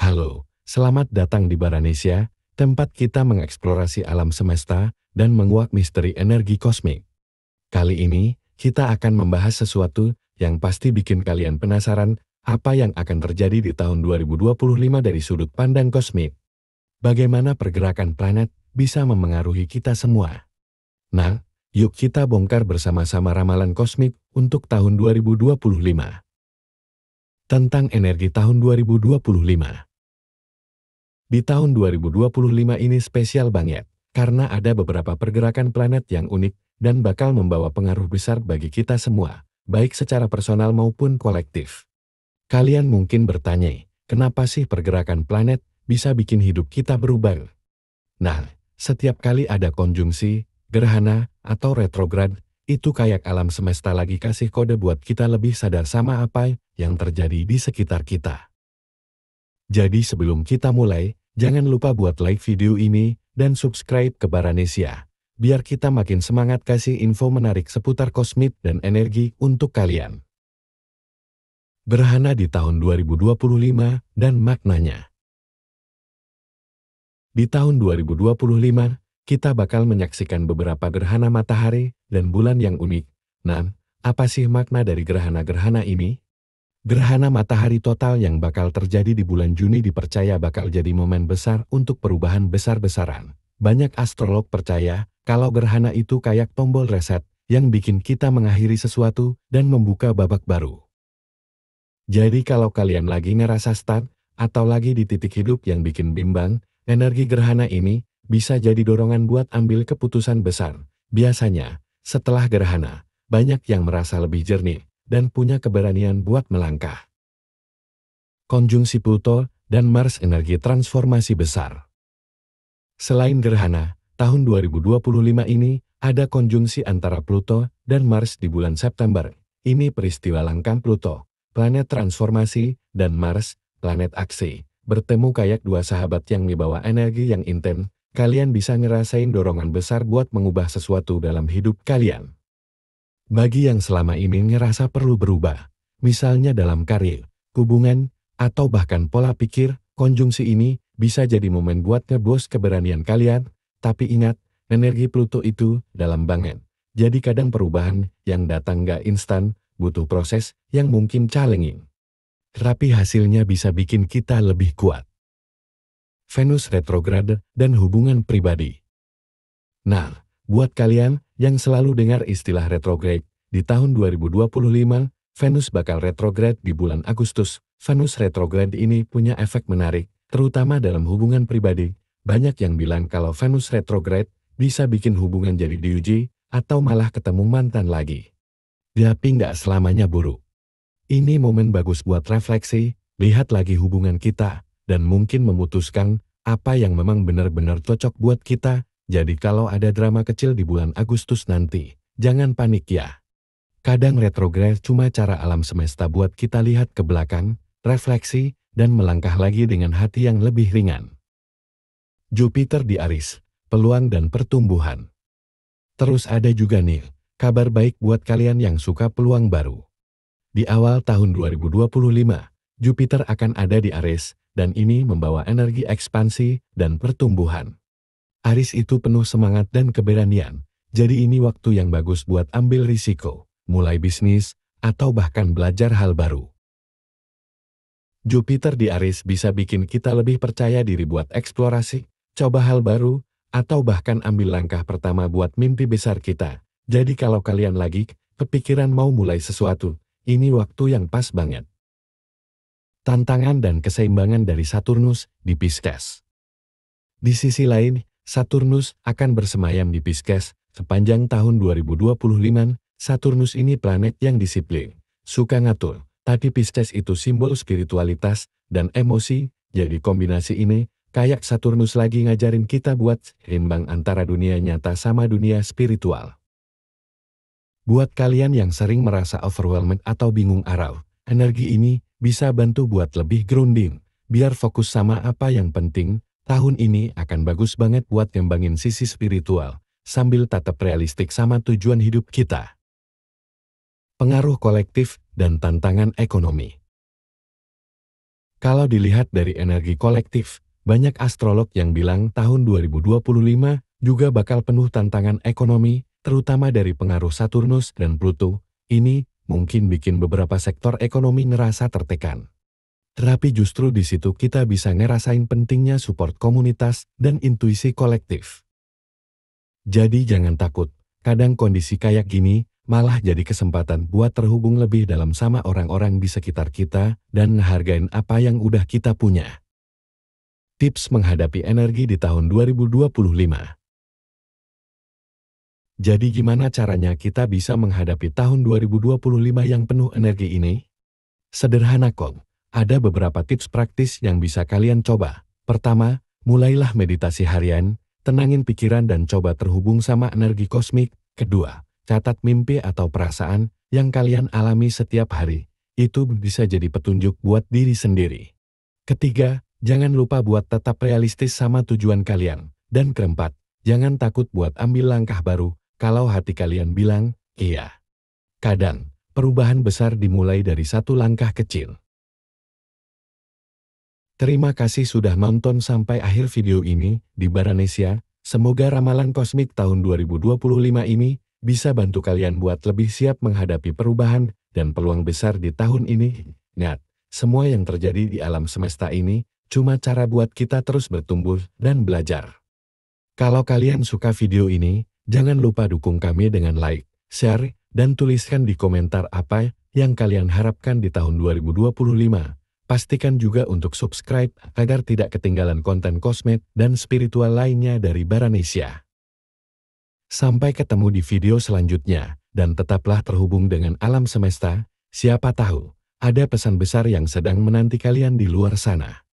Halo, selamat datang di Baranesia, tempat kita mengeksplorasi alam semesta dan menguak misteri energi kosmik. Kali ini, kita akan membahas sesuatu yang pasti bikin kalian penasaran apa yang akan terjadi di tahun 2025 dari sudut pandang kosmik. Bagaimana pergerakan planet bisa memengaruhi kita semua. Nah, yuk kita bongkar bersama-sama ramalan kosmik untuk tahun 2025. Tentang energi tahun 2025. Di tahun 2025 ini spesial banget, karena ada beberapa pergerakan planet yang unik dan bakal membawa pengaruh besar bagi kita semua, baik secara personal maupun kolektif. Kalian mungkin bertanya, kenapa sih pergerakan planet bisa bikin hidup kita berubah? Nah, setiap kali ada konjungsi, gerhana, atau retrograd, itu kayak alam semesta lagi kasih kode buat kita lebih sadar sama apa yang terjadi di sekitar kita. Jadi sebelum kita mulai, jangan lupa buat like video ini dan subscribe ke Baranesia, biar kita makin semangat kasih info menarik seputar kosmik dan energi untuk kalian. Gerhana di tahun 2025 dan maknanya. Di tahun 2025, kita bakal menyaksikan beberapa gerhana matahari dan bulan yang unik. Nah, apa sih makna dari gerhana-gerhana ini? Gerhana matahari total yang bakal terjadi di bulan Juni dipercaya bakal jadi momen besar untuk perubahan besar-besaran. Banyak astrolog percaya kalau gerhana itu kayak tombol reset yang bikin kita mengakhiri sesuatu dan membuka babak baru. Jadi kalau kalian lagi ngerasa stuck atau lagi di titik hidup yang bikin bimbang, energi gerhana ini bisa jadi dorongan buat ambil keputusan besar. Biasanya, setelah gerhana, banyak yang merasa lebih jernih dan punya keberanian buat melangkah. Konjungsi Pluto dan Mars energi transformasi besar. Selain gerhana, tahun 2025 ini ada konjungsi antara Pluto dan Mars di bulan September. Ini peristiwa langkah Pluto, planet transformasi, dan Mars, planet aksi, bertemu kayak dua sahabat yang membawa energi yang intens. Kalian bisa ngerasain dorongan besar buat mengubah sesuatu dalam hidup kalian. Bagi yang selama ini ngerasa perlu berubah, misalnya dalam karir, hubungan, atau bahkan pola pikir, konjungsi ini bisa jadi momen buat ngebos keberanian kalian, tapi ingat, energi Pluto itu dalam banget. Jadi kadang perubahan yang datang gak instan, butuh proses yang mungkin challenging. Tapi hasilnya bisa bikin kita lebih kuat. Venus retrograde dan hubungan pribadi. Nah, buat kalian yang selalu dengar istilah retrograde, di tahun 2025, Venus bakal retrograde di bulan Agustus. Venus retrograde ini punya efek menarik, terutama dalam hubungan pribadi. Banyak yang bilang kalau Venus retrograde bisa bikin hubungan jadi diuji, atau malah ketemu mantan lagi. Tapi nggak selamanya buruk. Ini momen bagus buat refleksi, lihat lagi hubungan kita, dan mungkin memutuskan apa yang memang benar-benar cocok buat kita. Jadi kalau ada drama kecil di bulan Agustus nanti, jangan panik ya. Kadang retrograde cuma cara alam semesta buat kita lihat ke belakang, refleksi, dan melangkah lagi dengan hati yang lebih ringan. Jupiter di Aries, peluang dan pertumbuhan. Terus ada juga nih, kabar baik buat kalian yang suka peluang baru. Di awal tahun 2025, Jupiter akan ada di Aries, dan ini membawa energi ekspansi dan pertumbuhan. Aries itu penuh semangat dan keberanian, jadi ini waktu yang bagus buat ambil risiko, mulai bisnis, atau bahkan belajar hal baru. Jupiter di Aries bisa bikin kita lebih percaya diri buat eksplorasi, coba hal baru, atau bahkan ambil langkah pertama buat mimpi besar kita. Jadi kalau kalian lagi kepikiran mau mulai sesuatu, ini waktu yang pas banget. Tantangan dan keseimbangan dari Saturnus di Pisces. Di sisi lain, Saturnus akan bersemayam di Pisces sepanjang tahun 2025. Saturnus ini planet yang disiplin, suka ngatur, tapi Pisces itu simbol spiritualitas dan emosi, jadi kombinasi ini kayak Saturnus lagi ngajarin kita buat seimbang antara dunia nyata sama dunia spiritual. Buat kalian yang sering merasa overwhelmed atau bingung arah, energi ini bisa bantu buat lebih grounding, biar fokus sama apa yang penting. Tahun ini akan bagus banget buat ngembangin sisi spiritual, sambil tetap realistik sama tujuan hidup kita. Pengaruh kolektif dan tantangan ekonomi. Kalau dilihat dari energi kolektif, banyak astrolog yang bilang tahun 2025 juga bakal penuh tantangan ekonomi, terutama dari pengaruh Saturnus dan Pluto. Ini mungkin bikin beberapa sektor ekonomi ngerasa tertekan. Tetapi justru di situ kita bisa ngerasain pentingnya support komunitas dan intuisi kolektif. Jadi jangan takut, kadang kondisi kayak gini malah jadi kesempatan buat terhubung lebih dalam sama orang-orang di sekitar kita dan ngehargain apa yang udah kita punya. Tips menghadapi energi di tahun 2025. Jadi gimana caranya kita bisa menghadapi tahun 2025 yang penuh energi ini? Sederhana kok. Ada beberapa tips praktis yang bisa kalian coba. Pertama, mulailah meditasi harian, tenangin pikiran dan coba terhubung sama energi kosmik. Kedua, catat mimpi atau perasaan yang kalian alami setiap hari. Itu bisa jadi petunjuk buat diri sendiri. Ketiga, jangan lupa buat tetap realistis sama tujuan kalian. Dan keempat, jangan takut buat ambil langkah baru kalau hati kalian bilang, iya. Kadang, perubahan besar dimulai dari satu langkah kecil. Terima kasih sudah nonton sampai akhir video ini di Baranesia. Semoga ramalan kosmik tahun 2025 ini bisa bantu kalian buat lebih siap menghadapi perubahan dan peluang besar di tahun ini. Ingat, semua yang terjadi di alam semesta ini cuma cara buat kita terus bertumbuh dan belajar. Kalau kalian suka video ini, jangan lupa dukung kami dengan like, share, dan tuliskan di komentar apa yang kalian harapkan di tahun 2025. Pastikan juga untuk subscribe agar tidak ketinggalan konten kosmik dan spiritual lainnya dari Baranesia. Sampai ketemu di video selanjutnya, dan tetaplah terhubung dengan alam semesta. Siapa tahu, ada pesan besar yang sedang menanti kalian di luar sana.